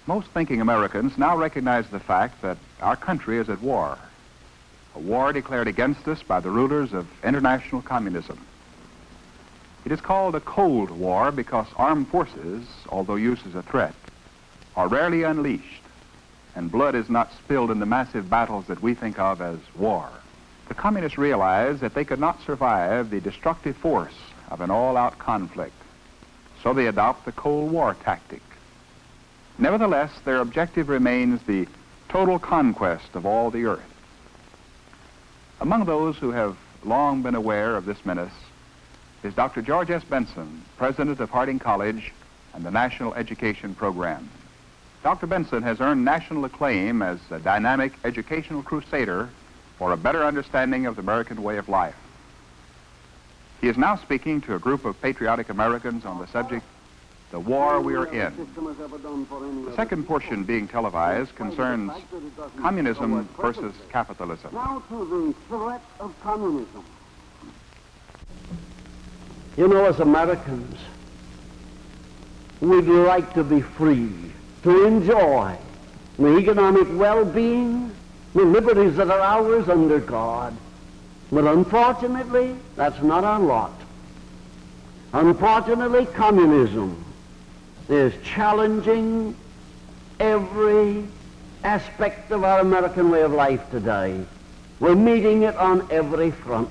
Most thinking Americans now recognize the fact that our country is at war, a war declared against us by the rulers of international communism. It is called a Cold War because armed forces, although used as a threat, are rarely unleashed, and blood is not spilled in the massive battles that we think of as war. The communists realized that they could not survive the destructive force of an all-out conflict, so they adopt the Cold War tactic. Nevertheless, their objective remains the total conquest of all the earth. Among those who have long been aware of this menace is Dr. George S. Benson, president of Harding College and the National Education Program. Dr. Benson has earned national acclaim as a dynamic educational crusader for a better understanding of the American way of life. He is now speaking to a group of patriotic Americans on the subject, the war we are in. The second portion being televised concerns communism versus capitalism. Now to the threat of communism. You know, as Americans, we'd like to be free, to enjoy the economic well-being, the liberties that are ours under God. But unfortunately, that's not our lot. Unfortunately, communism is challenging every aspect of our American way of life today. We're meeting it on every front.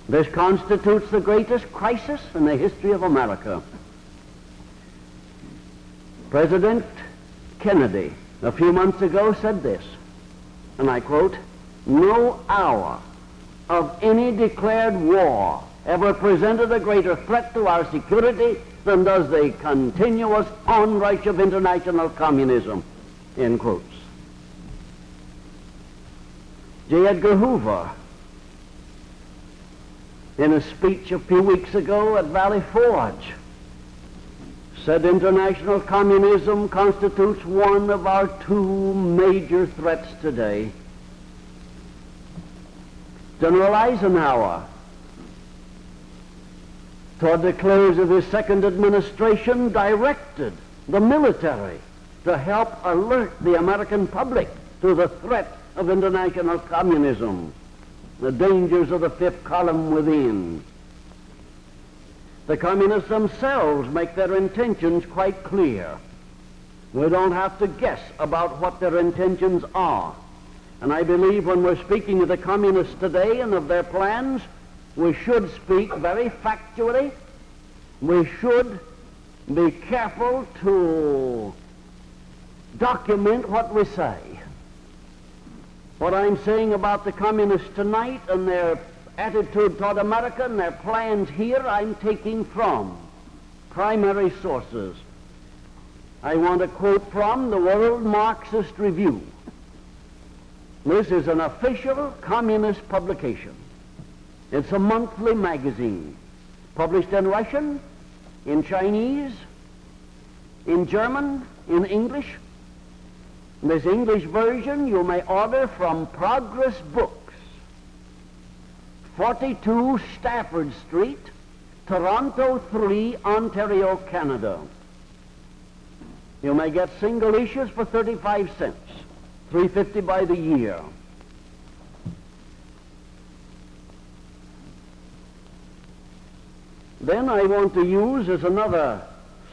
This constitutes the greatest crisis in the history of America. President Kennedy, a few months ago, said this, and I quote, "No hour of any declared war ever presented a greater threat to our security than does the continuous onrush of international communism," end quotes. J. Edgar Hoover, in a speech a few weeks ago at Valley Forge, said international communism constitutes one of our two major threats today. General Eisenhower, toward the close of his second administration, directed the military to help alert the American public to the threat of international communism, the dangers of the fifth column within. The communists themselves make their intentions quite clear. We don't have to guess about what their intentions are. And I believe when we're speaking of the communists today and of their plans, we should speak very factually. We should be careful to document what we say. What I'm saying about the communists tonight and their attitude toward America and their plans here, I'm taking from primary sources. I want to quote from the World Marxist Review. This is an official communist publication. It's a monthly magazine, published in Russian, in Chinese, in German, in English. This English version you may order from Progress Books, 42 Stafford Street, Toronto 3, Ontario, Canada. You may get single issues for 35 cents, $3.50 by the year. Then I want to use as another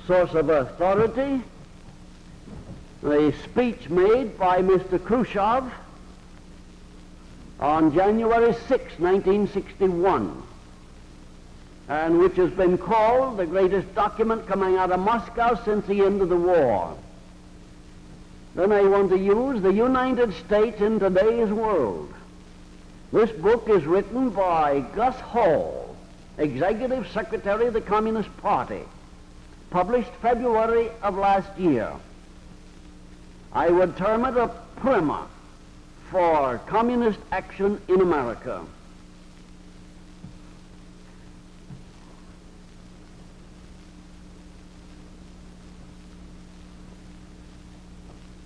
source of authority a speech made by Mr. Khrushchev on January 6, 1961, and which has been called the greatest document coming out of Moscow since the end of the war. Then I want to use the United States in today's world. This book is written by Gus Hall, Executive Secretary of the Communist Party, published February of last year. I would term it a primer for communist action in America.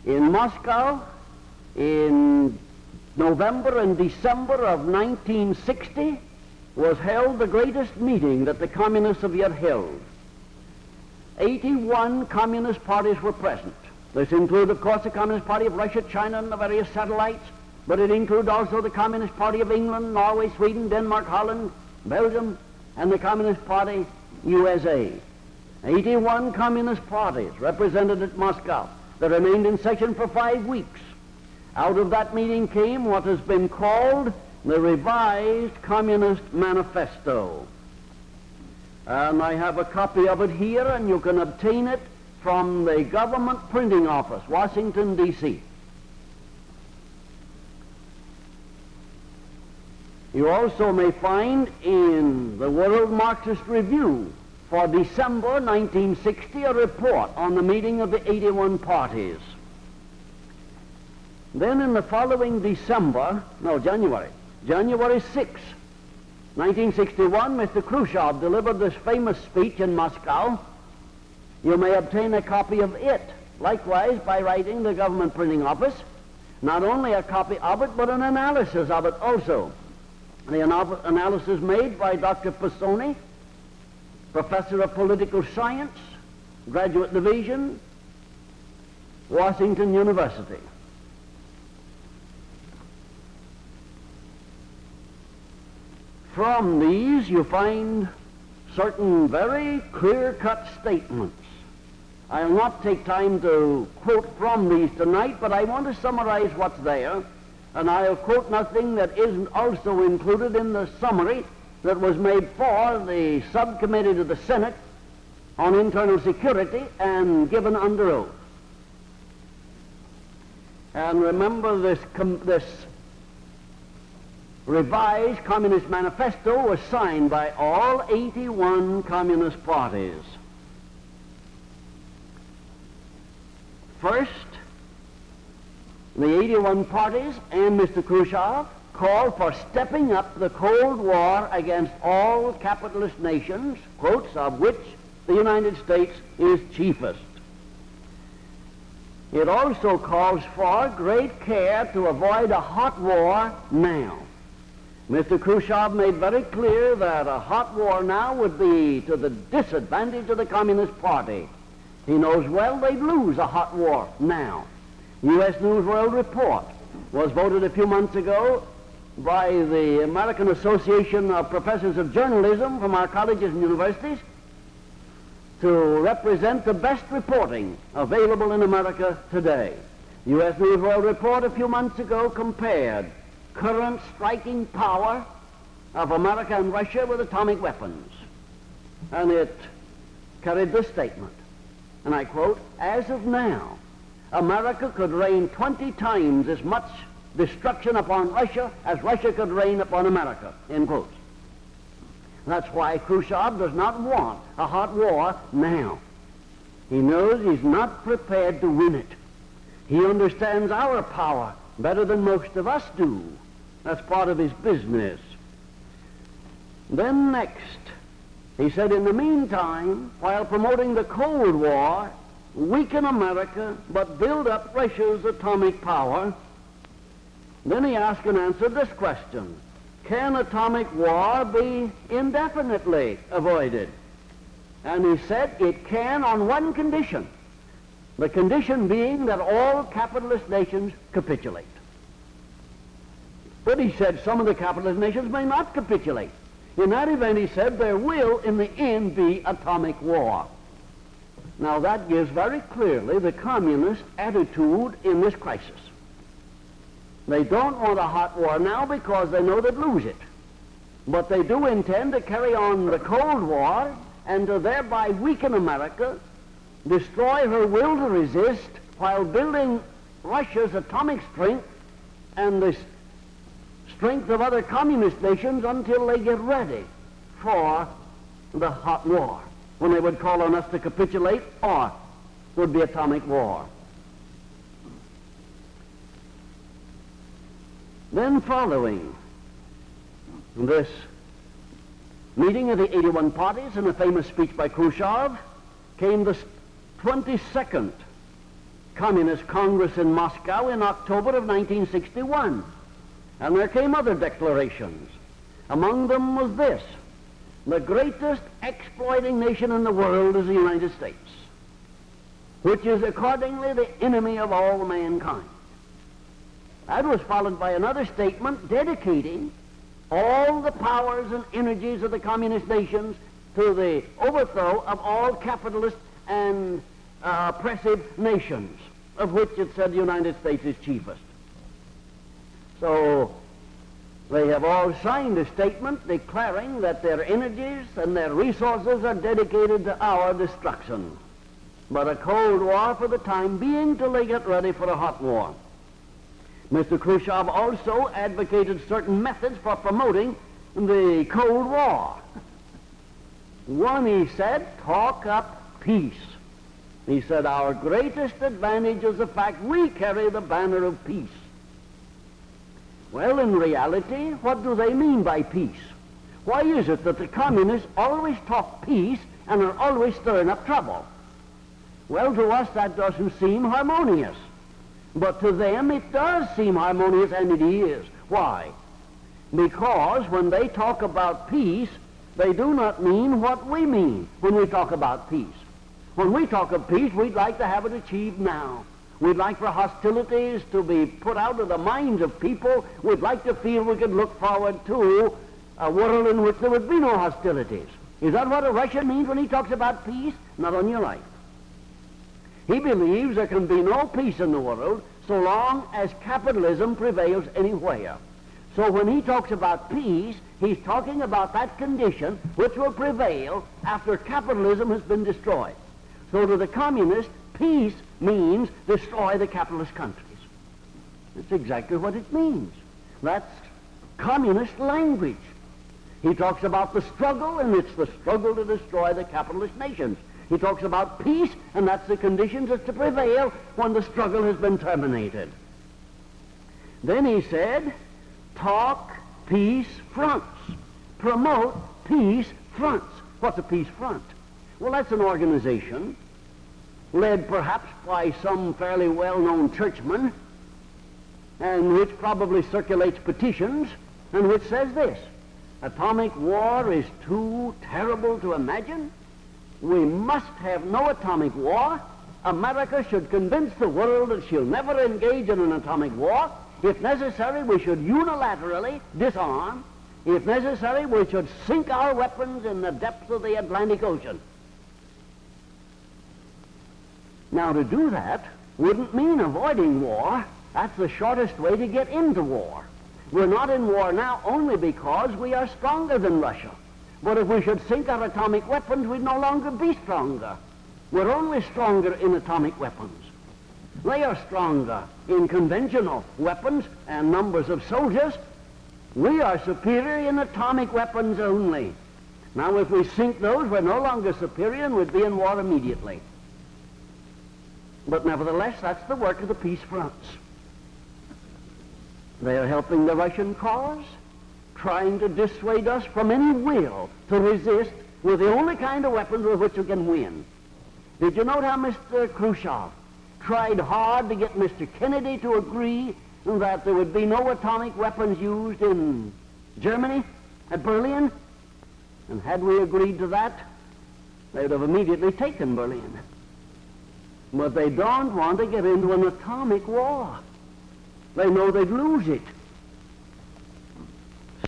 In Moscow, in November and December of 1960, was held the greatest meeting that the communists have yet held. 81 communist parties were present. This includes, of course, the Communist Party of Russia, China, and the various satellites, but it includes also the Communist Party of England, Norway, Sweden, Denmark, Holland, Belgium, and the Communist Party USA. 81 communist parties represented at Moscow. They remained in session for 5 weeks. Out of that meeting came what has been called the Revised Communist Manifesto. And I have a copy of it here, and you can obtain it from the government printing office, Washington, D.C. You also may find in the World Marxist Review for December 1960 a report on the meeting of the 81 parties. Then in the following January 6, 1961, Mr. Khrushchev delivered this famous speech in Moscow. You may obtain a copy of it, likewise by writing the government printing office. Not only a copy of it, but an analysis of it also. The analysis made by Dr. Pisoni, Professor of Political Science, Graduate Division, Washington University. From these you find certain very clear-cut statements. I'll not take time to quote from these tonight, but I want to summarize what's there, and I'll quote nothing that isn't also included in the summary that was made for the subcommittee to the Senate on Internal Security and given under oath. And remember, this Revised Communist Manifesto was signed by all 81 communist parties. First, the 81 parties and Mr. Khrushchev called for stepping up the Cold War against all capitalist nations, quotes, of which the United States is chiefest. It also calls for great care to avoid a hot war now. Mr. Khrushchev made very clear that a hot war now would be to the disadvantage of the Communist Party. He knows well they'd lose a hot war now. U.S. News World Report was voted a few months ago by the American Association of Professors of Journalism from our colleges and universities to represent the best reporting available in America today. U.S. News World Report a few months ago compared current striking power of America and Russia with atomic weapons. And it carried this statement, and I quote, "As of now, America could rain 20 times as much destruction upon Russia as Russia could rain upon America," end quotes. That's why Khrushchev does not want a hot war now. He knows he's not prepared to win it. He understands our power better than most of us do. That's part of his business. Then next, he said, in the meantime, while promoting the Cold War, weaken America, but build up Russia's atomic power. Then he asked and answered this question: can atomic war be indefinitely avoided? And he said it can on one condition, the condition being that all capitalist nations capitulate. But he said some of the capitalist nations may not capitulate. In that event, he said, there will in the end be atomic war. Now that gives very clearly the communist attitude in this crisis. They don't want a hot war now because they know they'd lose it. But they do intend to carry on the Cold War and to thereby weaken America, destroy her will to resist, while building Russia's atomic strength and the strength of other communist nations until they get ready for the hot war, when they would call on us to capitulate or would be atomic war. Then following this meeting of the 81 parties and a famous speech by Khrushchev came the 22nd Communist Congress in Moscow in October of 1961. And there came other declarations. Among them was this: the greatest exploiting nation in the world is the United States. which is accordingly the enemy of all mankind. That was followed by another statement dedicating all the powers and energies of the communist nations to the overthrow of all capitalist and oppressive nations, of which it said the United States is chiefest. So they have all signed a statement declaring that their energies and their resources are dedicated to our destruction. But a Cold War for the time being till they get ready for a hot war. Mr. Khrushchev also advocated certain methods for promoting the Cold War. One, he said, talk up peace. He said, our greatest advantage is the fact we carry the banner of peace. Well, in reality, what do they mean by peace? Why is it that the communists always talk peace and are always stirring up trouble? Well, to us that doesn't seem harmonious. But to them it does seem harmonious, and it is. Why? Because when they talk about peace, they do not mean what we mean when we talk about peace. When we talk of peace, we'd like to have it achieved now. We'd like for hostilities to be put out of the minds of people. We'd like to feel we could look forward to a world in which there would be no hostilities. Is that what a Russian means when he talks about peace? Not on your life. He believes there can be no peace in the world so long as capitalism prevails anywhere. So when he talks about peace, he's talking about that condition which will prevail after capitalism has been destroyed. So to the communist, peace means destroy the capitalist countries. That's exactly what it means. That's communist language. He talks about the struggle, and it's the struggle to destroy the capitalist nations. He talks about peace, and that's the conditions that's to prevail when the struggle has been terminated. Then he said, talk peace fronts. Promote peace fronts. What's a peace front? Well, that's an organization led perhaps by some fairly well-known churchman, and which probably circulates petitions, and which says this: atomic war is too terrible to imagine. We must have no atomic war. America should convince the world that she'll never engage in an atomic war. If necessary, we should unilaterally disarm. If necessary, we should sink our weapons in the depths of the Atlantic Ocean. Now, to do that wouldn't mean avoiding war. That's the shortest way to get into war. We're not in war now only because we are stronger than Russia. But if we should sink our atomic weapons, we'd no longer be stronger. We're only stronger in atomic weapons. They are stronger in conventional weapons and numbers of soldiers. We are superior in atomic weapons only. Now, if we sink those, we're no longer superior and would be in war immediately. But nevertheless, that's the work of the peace fronts. They are helping the Russian cause, trying to dissuade us from any will to resist with the only kind of weapons with which we can win. Did you note how Mr. Khrushchev tried hard to get Mr. Kennedy to agree that there would be no atomic weapons used in Germany, at Berlin? And had we agreed to that, they would have immediately taken Berlin. But they don't want to get into an atomic war. They know they'd lose it.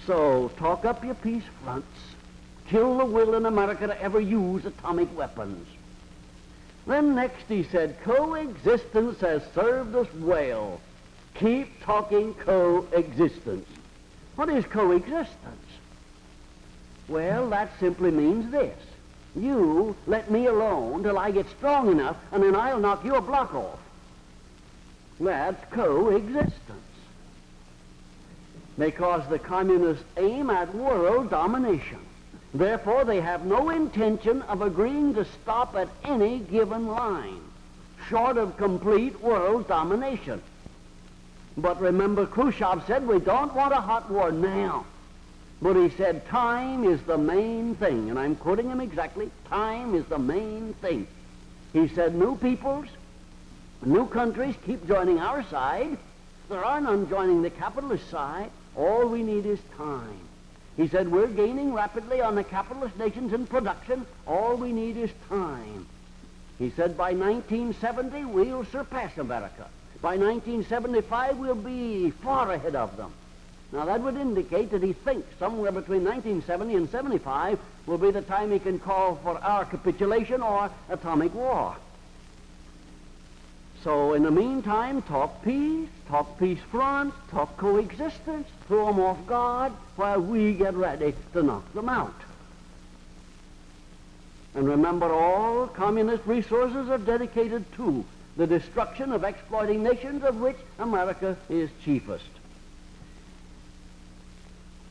So, talk up your peace fronts. Kill the will in America to ever use atomic weapons. Then next he said, coexistence has served us well. Keep talking coexistence. What is coexistence? Well, that simply means this. You let me alone till I get strong enough, and then I'll knock your block off. That's coexistence. Because the communists aim at world domination. Therefore, they have no intention of agreeing to stop at any given line, short of complete world domination. But remember, Khrushchev said we don't want a hot war now. But he said time is the main thing, and I'm quoting him exactly, time is the main thing. He said new peoples, new countries keep joining our side. There are none joining the capitalist side. All we need is time. He said we're gaining rapidly on the capitalist nations in production. All we need is time. He said by 1970 we'll surpass America. By 1975 we'll be far ahead of them. Now that would indicate that he thinks somewhere between 1970 and 75 will be the time he can call for our capitulation or atomic war. So in the meantime, talk peace front, talk coexistence, throw them off guard while we get ready to knock them out. And remember, all communist resources are dedicated to the destruction of exploiting nations, of which America is chiefest.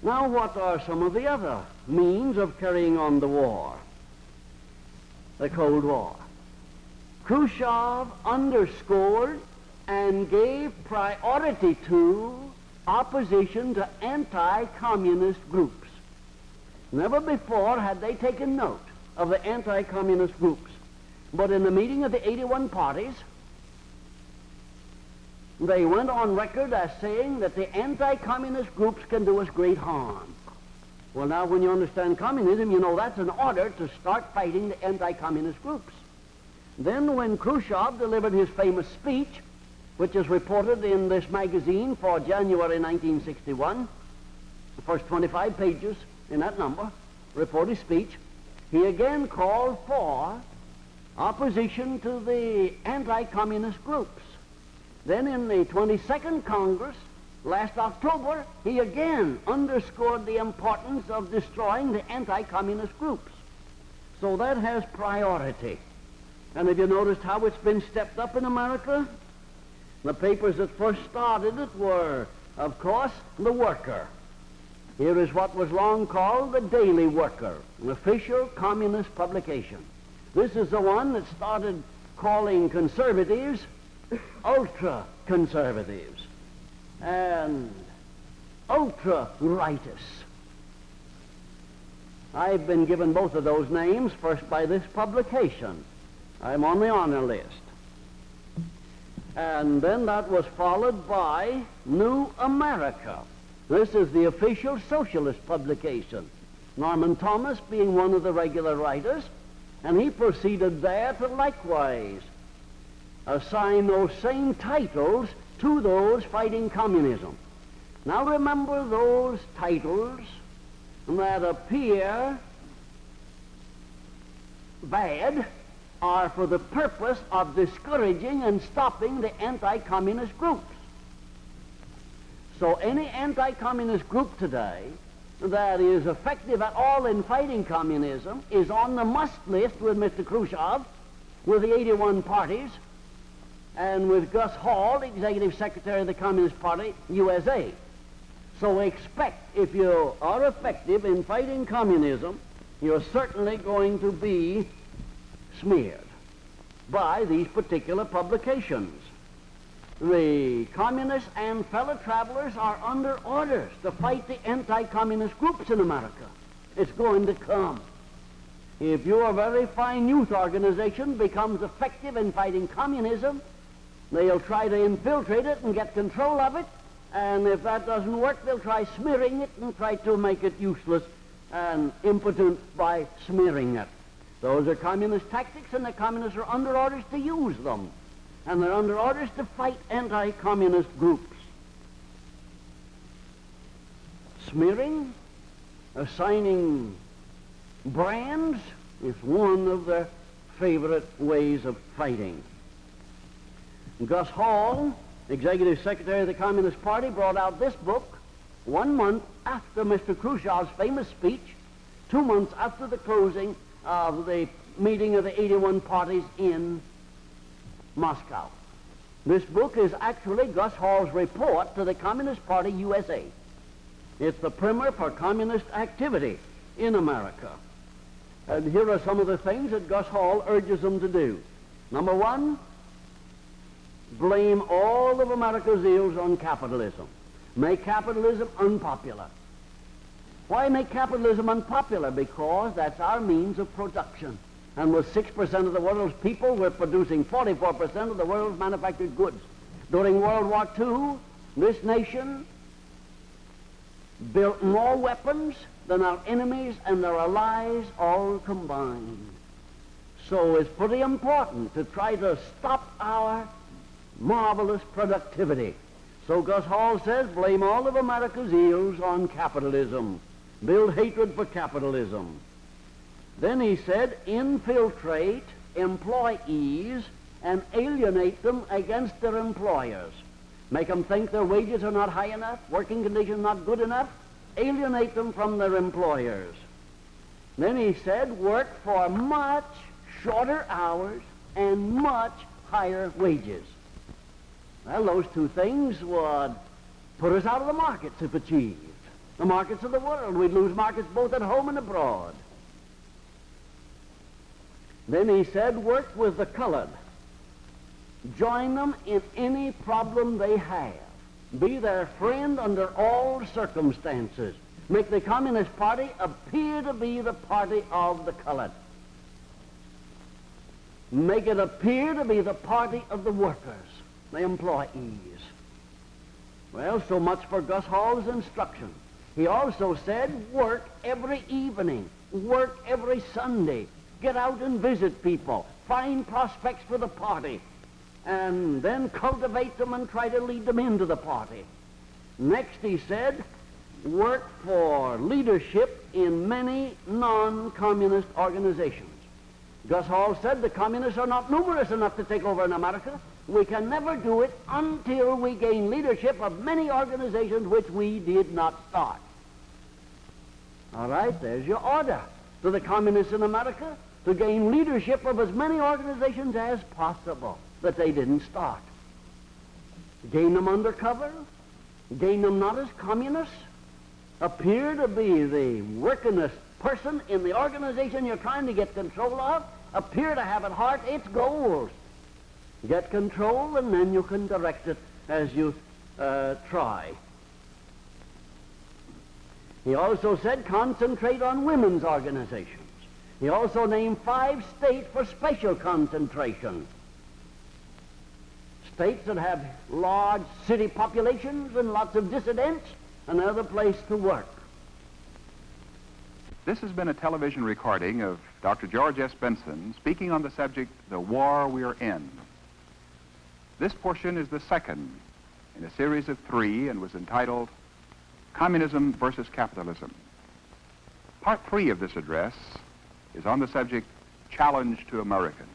Now, what are some of the other means of carrying on the war? The Cold War. Khrushchev underscored and gave priority to opposition to anti-communist groups. Never before had they taken note of the anti-communist groups. But in the meeting of the 81 parties, they went on record as saying that the anti-communist groups can do us great harm. Well, now, when you understand communism, you know that's an order to start fighting the anti-communist groups. Then when Khrushchev delivered his famous speech, which is reported in this magazine for January 1961, the first 25 pages in that number, report his speech, he again called for opposition to the anti-communist groups. Then in the 22nd Congress, last October, he again underscored the importance of destroying the anti-communist groups. So that has priority. And have you noticed how it's been stepped up in America? The papers that first started it were, of course, The Worker. Here is what was long called the Daily Worker, an official communist publication. This is the one that started calling conservatives ultra-conservatives and ultra-rightists. I've been given both of those names, first by this publication. I'm on the honor list. And then that was followed by New America. This is the official socialist publication, Norman Thomas being one of the regular writers, and he proceeded there to likewise assign those same titles to those fighting communism. Now remember, those titles that appear bad are for the purpose of discouraging and stopping the anti-communist groups. So any anti-communist group today that is effective at all in fighting communism is on the must list with Mr. Khrushchev, with the 81 parties, and with Gus Hall, Executive Secretary of the Communist Party, USA. So expect, if you are effective in fighting communism, you're certainly going to be smeared by these particular publications. The communists and fellow travelers are under orders to fight the anti-communist groups in America. It's going to come. If your very fine youth organization becomes effective in fighting communism, they'll try to infiltrate it and get control of it, and if that doesn't work, they'll try smearing it and try to make it useless and impotent by smearing it. Those are communist tactics, and the communists are under orders to use them. And they're under orders to fight anti-communist groups. Smearing, assigning brands is one of their favorite ways of fighting. Gus Hall, Executive Secretary of the Communist Party, brought out this book 1 month after Mr. Khrushchev's famous speech, 2 months after the closing of the meeting of the 81 parties in Moscow. This book is actually Gus Hall's report to the Communist Party USA. It's the primer for communist activity in America. And here are some of the things that Gus Hall urges them to do. Number one, blame all of America's ills on capitalism. Make capitalism unpopular. Why make capitalism unpopular? Because that's our means of production. And with 6% of the world's people, we're producing 44% of the world's manufactured goods. During World War II, this nation built more weapons than our enemies and their allies all combined. So it's pretty important to try to stop our marvelous productivity. So Gus Hall says, blame all of America's ills on capitalism. Build hatred for capitalism. Then he said, infiltrate employees and alienate them against their employers. Make them think their wages are not high enough, working conditions not good enough. Alienate them from their employers. Then he said, work for much shorter hours and much higher wages. Well, those two things would put us out of the markets if achieved. The markets of the world. We'd lose markets both at home and abroad. Then he said, work with the colored. Join them in any problem they have. Be their friend under all circumstances. Make the Communist Party appear to be the party of the colored. Make it appear to be the party of the workers, the employees. Well, so much for Gus Hall's instruction. He also said, work every evening, work every Sunday, get out and visit people, find prospects for the party, and then cultivate them and try to lead them into the party. Next, he said, work for leadership in many non-communist organizations. Gus Hall said the communists are not numerous enough to take over in America. We can never do it until we gain leadership of many organizations which we did not start. All right, there's your order to the communists in America, to gain leadership of as many organizations as possible that they didn't start. Gain them undercover, gain them not as communists, appear to be the workingest person in the organization you're trying to get control of, appear to have at heart its goals. Get control, and then you can direct it as you try. He also said concentrate on women's organizations. He also named 5 states for special concentration. States that have large city populations and lots of dissidents, another place to work. This has been a television recording of Dr. George S. Benson speaking on the subject, The War We're In. This portion is the second in a series of 3 and was entitled Communism versus Capitalism. Part 3 of this address is on the subject, Challenge to Americans.